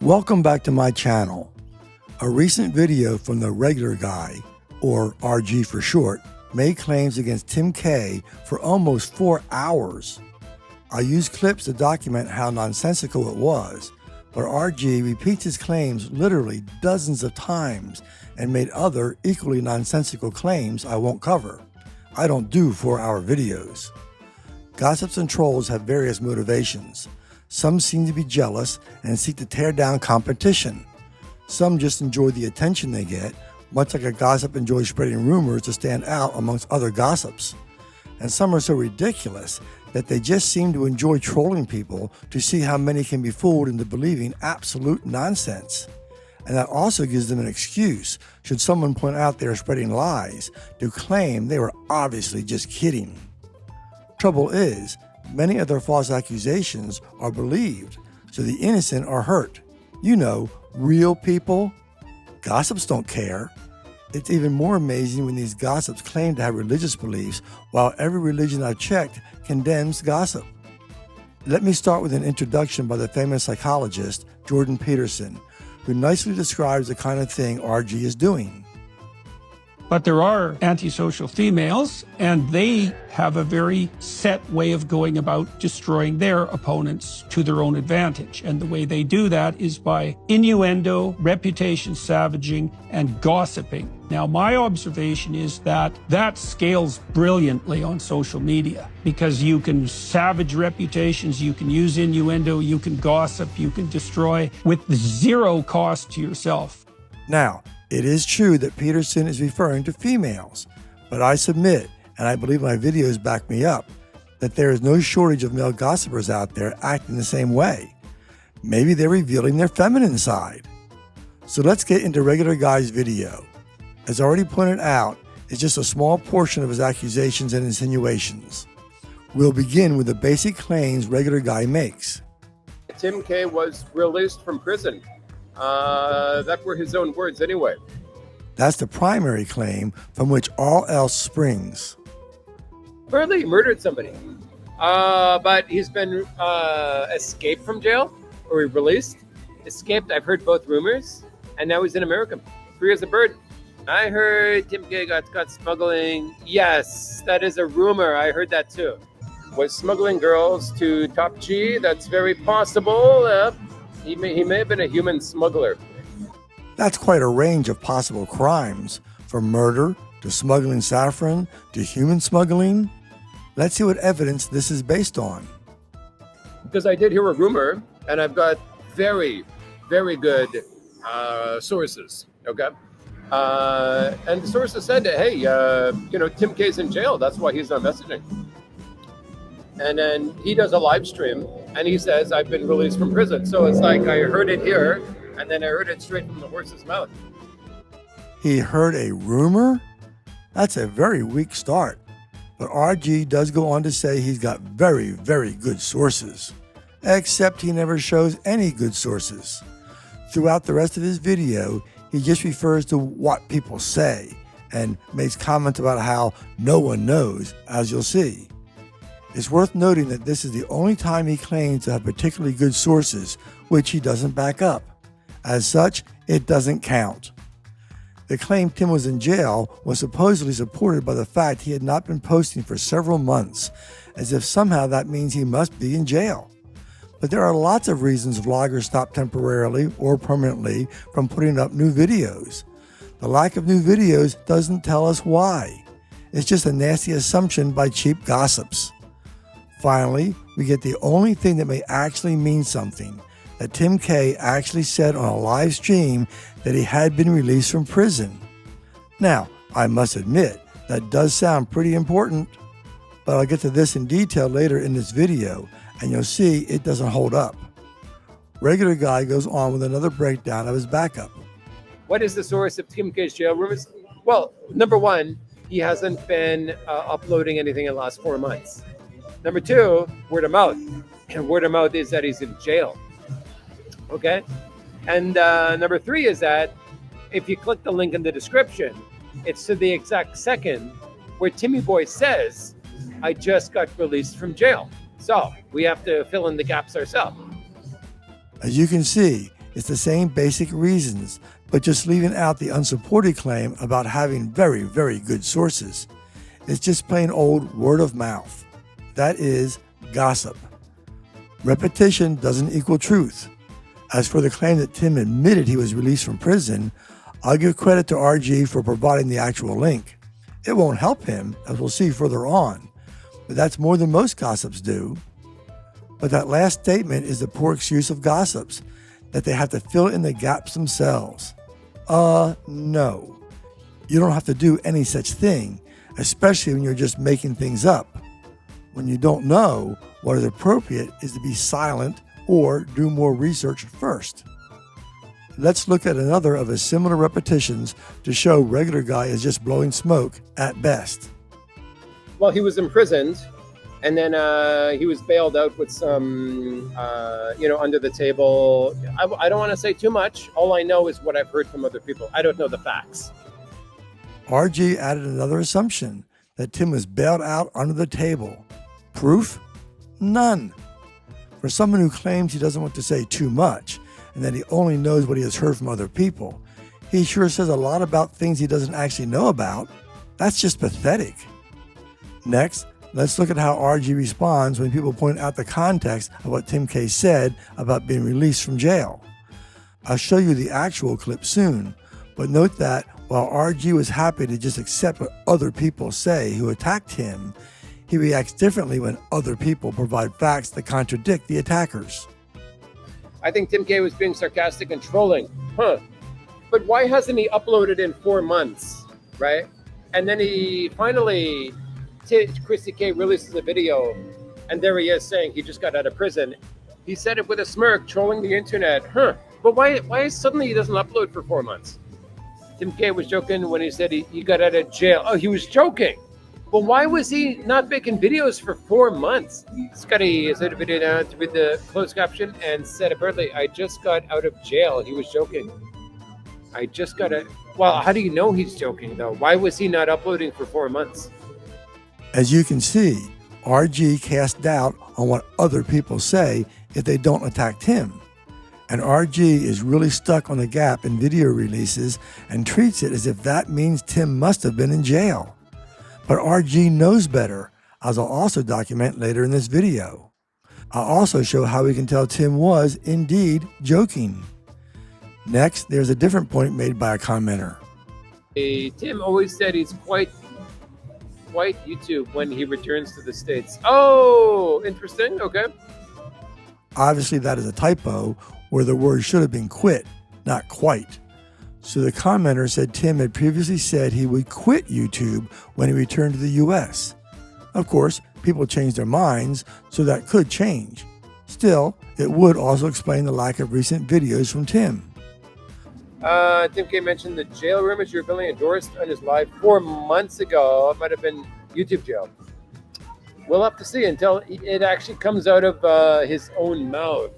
Welcome back to my channel. A recent video from the Regular Guy, or RG for short, made claims against Tim K for almost 4 hours. I used clips to document how nonsensical it was, but RG repeats his claims literally dozens of times and made other equally nonsensical claims I won't cover. I don't do 4-hour videos. Gossips and trolls have various motivations. Some seem to be jealous and seek to tear down competition. Some just enjoy the attention they get, much like a gossip enjoys spreading rumors to stand out amongst other gossips. And some are so ridiculous that they just seem to enjoy trolling people to see how many can be fooled into believing absolute nonsense. And that also gives them an excuse, should someone point out they are spreading lies, to claim they were obviously just kidding. Trouble is, many of their false accusations are believed, so the innocent are hurt. You know, real people. Gossips don't care. It's even more amazing when these gossips claim to have religious beliefs, while every religion I've checked condemns gossip. Let me start with an introduction by the famous psychologist Jordan Peterson, who nicely describes the kind of thing RG is doing. But there are antisocial females, and they have a very set way of going about destroying their opponents to their own advantage. And the way they do that is by innuendo, reputation savaging, and gossiping. Now, my observation is that that scales brilliantly on social media, because you can savage reputations, you can use innuendo, you can gossip, you can destroy with zero cost to yourself. Now, it is true that Peterson is referring to females, but I submit, and I believe my videos back me up, that there is no shortage of male gossipers out there acting the same way. Maybe they're revealing their feminine side. So let's get into Regular Guy's video. As already pointed out, it's just a small portion of his accusations and insinuations. We'll begin with the basic claims Regular Guy makes. Tim K was released from prison. That were his own words anyway. That's the primary claim from which all else springs. Apparently he murdered somebody. But he's been escaped from jail, or released. Escaped, I've heard both rumors. And now he's in America, free as a bird. I heard Tim K got caught smuggling. Yes, that is a rumor. I heard that too. Was smuggling girls to Top G. That's very possible. He may have been a human smuggler. That's quite a range of possible crimes, from murder to smuggling saffron to human smuggling. Let's see what evidence this is based on. Because I did hear a rumor, and I've got very, very good sources, okay? And the sources said, hey, Tim K's in jail. That's why he's not messaging. And then he does a live stream, and he says, I've been released from prison. So it's like I heard it here, and then I heard it straight from the horse's mouth. He heard a rumor? That's a very weak start. But RG does go on to say he's got very, very good sources. Except he never shows any good sources. Throughout the rest of his video, he just refers to what people say and makes comments about how no one knows, as you'll see. It's worth noting that this is the only time he claims to have particularly good sources, which he doesn't back up. As such, it doesn't count. The claim Tim was in jail was supposedly supported by the fact he had not been posting for several months, as if somehow that means he must be in jail. But there are lots of reasons vloggers stop temporarily or permanently from putting up new videos. The lack of new videos doesn't tell us why. It's just a nasty assumption by cheap gossips. Finally, we get the only thing that may actually mean something, that Tim K actually said on a live stream that he had been released from prison. Now, I must admit, that does sound pretty important, but I'll get to this in detail later in this video, and you'll see it doesn't hold up. Regular Guy goes on with another breakdown of his backup. What is the source of Tim K's jail rumors? Well, number one, he hasn't been uploading anything in the last 4 months. Number two, word of mouth. And word of mouth is that he's in jail. Okay? And number three is that if you click the link in the description, it's to the exact second where Timmy Boy says, I just got released from jail. So we have to fill in the gaps ourselves. As you can see, It's the same basic reasons, but just leaving out the unsupported claim about having very, very good sources. It's just plain old word of mouth. That is gossip. Repetition doesn't equal truth. As for the claim that Tim admitted he was released from prison, I'll give credit to RG for providing the actual link. It won't help him, as we'll see further on, but that's more than most gossips do. But that last statement is the poor excuse of gossips, that they have to fill in the gaps themselves. No. You don't have to do any such thing, especially when you're just making things up. When you don't know, what is appropriate is to be silent or do more research first. Let's look at another of his similar repetitions to show regular guy is just blowing smoke at best. Well, he was imprisoned, and then he was bailed out with some, under the table. I don't want to say too much. All I know is what I've heard from other people. I don't know the facts. RG added another assumption, that Tim was bailed out under the table. Proof? None. For someone who claims he doesn't want to say too much, and that he only knows what he has heard from other people, he sure says a lot about things he doesn't actually know about. That's just pathetic. Next, let's look at how RG responds when people point out the context of what Tim K said about being released from jail. I'll show you the actual clip soon, but note that while RG was happy to just accept what other people say who attacked him, he reacts differently when other people provide facts that contradict the attackers. I think Tim K was being sarcastic and trolling. But why hasn't he uploaded in 4 months, right? And then he finally, Chrissy K releases a video, and there he is saying he just got out of prison. He said it with a smirk, trolling the internet. But why suddenly he doesn't upload for 4 months? Tim K was joking when he said he got out of jail. Oh, he was joking. Well, why was he not making videos for 4 months? Scotty said a video down to read the closed caption and said apparently, I just got out of jail. He was joking. I just got out. Well, how do you know he's joking, though? Why was he not uploading for 4 months? As you can see, RG casts doubt on what other people say if they don't attack him. And RG is really stuck on the gap in video releases and treats it as if that means Tim must have been in jail. But RG knows better, as I'll also document later in this video. I'll also show how we can tell Tim was indeed joking. Next, there's a different point made by a commenter. Tim always said he's quite YouTube when he returns to the States. Oh, interesting. Okay. Obviously, that is a typo where the word should have been quit, not quite. So the commenter said Tim had previously said he would quit YouTube when he returned to the US. Of course, people change their minds, so that could change. Still, it would also explain the lack of recent videos from Tim. Tim K mentioned the jail rumors you're feeling endorsed on his live 4 months ago. It might have been YouTube jail. We'll have to see until it actually comes out of his own mouth.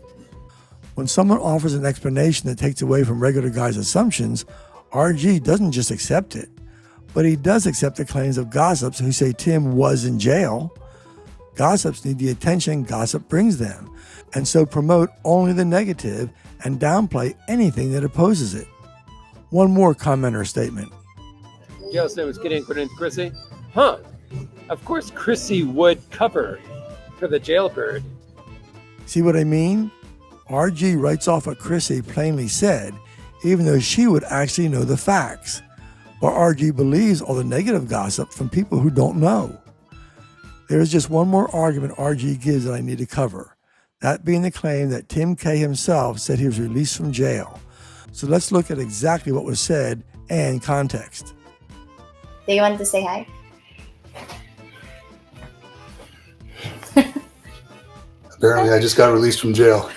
When someone offers an explanation that takes away from regular guy's assumptions, RG doesn't just accept it, but he does accept the claims of gossips who say Tim was in jail. Gossips need the attention gossip brings them, and so promote only the negative and downplay anything that opposes it. One more commenter statement. Jail said was getting put into Chrissy. Of course Chrissy would cover for the jailbird. See what I mean? RG writes off what Chrissy plainly said, even though she would actually know the facts. But RG believes all the negative gossip from people who don't know. There is just one more argument RG gives that I need to cover, that being the claim that Tim K himself said he was released from jail. So let's look at exactly what was said and context. Do you want to say hi? Apparently, I just got released from jail.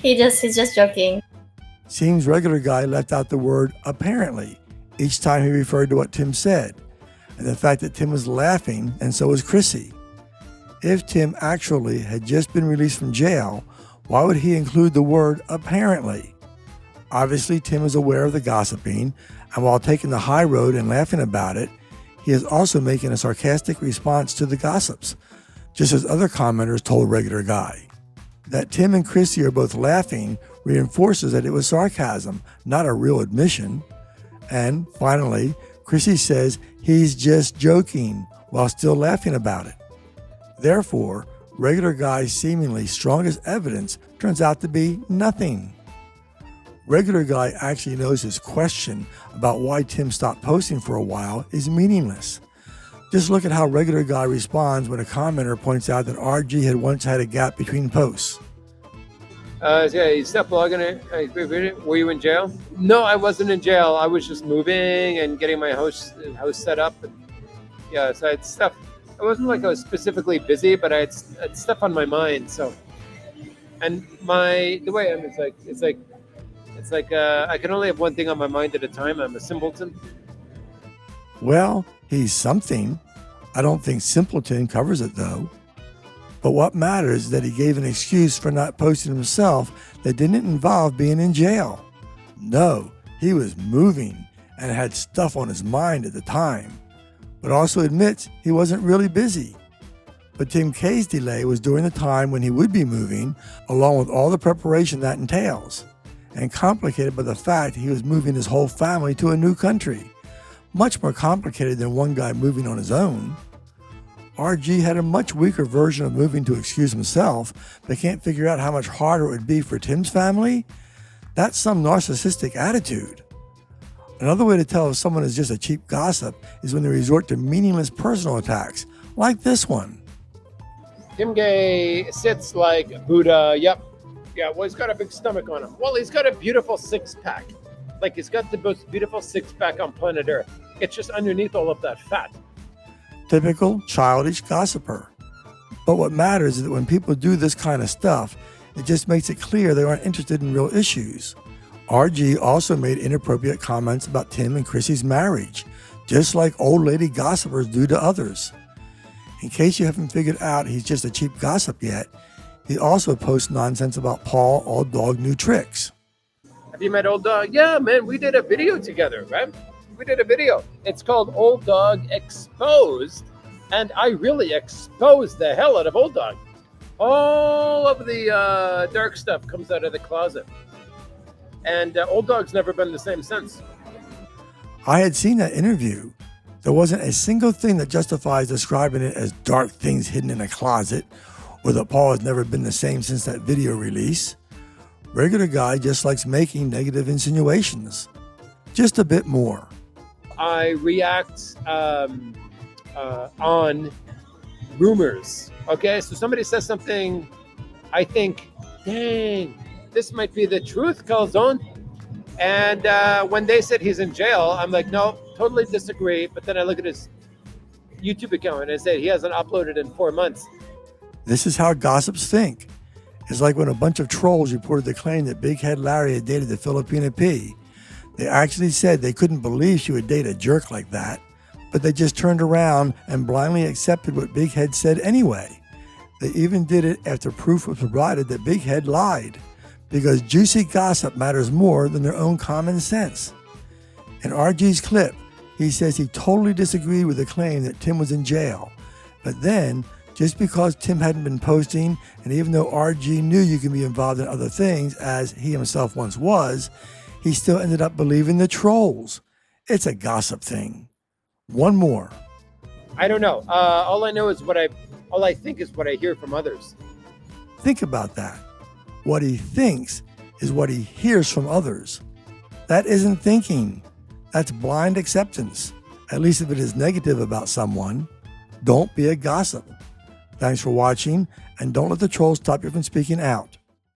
He's just joking. Seems regular guy left out the word apparently each time he referred to what Tim said, and the fact that Tim was laughing and so was Chrissy. If Tim actually had just been released from jail, why would he include the word apparently? Obviously, Tim is aware of the gossiping, and while taking the high road and laughing about it, he is also making a sarcastic response to the gossips, just as other commenters told regular guy. That Tim and Chrissy are both laughing reinforces that it was sarcasm, not a real admission. And finally, Chrissy says he's just joking while still laughing about it. Therefore, regular guy's seemingly strongest evidence turns out to be nothing. Regular guy actually knows his question about why Tim stopped posting for a while is meaningless. Just look at how regular guy responds when a commenter points out that RG had once had a gap between posts. Yeah, you stopped blogging it. Were you in jail? No, I wasn't in jail. I was just moving and getting my house set up. And yeah, so I had stuff. It wasn't like I was specifically busy, but I had stuff on my mind. So, and the way I'm, it's like I can only have one thing on my mind at a time. I'm a simpleton. Well, he's something. I don't think simpleton covers it though. But what matters is that he gave an excuse for not posting himself that didn't involve being in jail. No, he was moving and had stuff on his mind at the time, but also admits he wasn't really busy. But Tim K's delay was during the time when he would be moving, along with all the preparation that entails, and complicated by the fact he was moving his whole family to a new country. Much more complicated than one guy moving on his own. RG had a much weaker version of moving to excuse himself, but can't figure out how much harder it would be for Tim's family? That's some narcissistic attitude. Another way to tell if someone is just a cheap gossip is when they resort to meaningless personal attacks, like this one. Tim K sits like Buddha. Yep. Yeah, well, he's got a big stomach on him. Well, he's got a beautiful six-pack. Like, he's got the most beautiful six-pack on planet Earth. It's just underneath all of that fat. Typical childish gossiper. But what matters is that when people do this kind of stuff, it just makes it clear they aren't interested in real issues. RG also made inappropriate comments about Tim and Chrissy's marriage, just like old lady gossipers do to others. In case you haven't figured out he's just a cheap gossip yet, he also posts nonsense about Paul, Old Dog New Tricks. Have you met Old Dog? Yeah, man, we did a video together, right? We did a video. It's called Old Dog Exposed, and I really exposed the hell out of Old Dog. All of the dark stuff comes out of the closet. And Old Dog's never been the same since. I had seen that interview. There wasn't a single thing that justifies describing it as dark things hidden in a closet, or that Paul has never been the same since that video release. Regular guy just likes making negative insinuations. Just a bit more. I react on rumors. Okay, so somebody says something, I think, dang, this might be the truth, Calzone. And when they said he's in jail, I'm like, no, totally disagree. But then I look at his YouTube account and I say he hasn't uploaded in 4 months. This is how gossips think. It's like when a bunch of trolls reported the claim that Big Head Larry had dated the Filipina P. They actually said they couldn't believe she would date a jerk like that, but they just turned around and blindly accepted what Big Head said anyway. They even did it after proof was provided that Big Head lied, because juicy gossip matters more than their own common sense. In RG's clip, he says he totally disagreed with the claim that Tim was in jail, but then, just because Tim hadn't been posting, and even though RG knew you can be involved in other things, as he himself once was, he still ended up believing the trolls. It's a gossip thing. One more. I don't know. All I know is all I think is what I hear from others. Think about that. What he thinks is what he hears from others. That isn't thinking. That's blind acceptance. At least if it is negative about someone. Don't be a gossip. Thanks for watching, and don't let the trolls stop you from speaking out.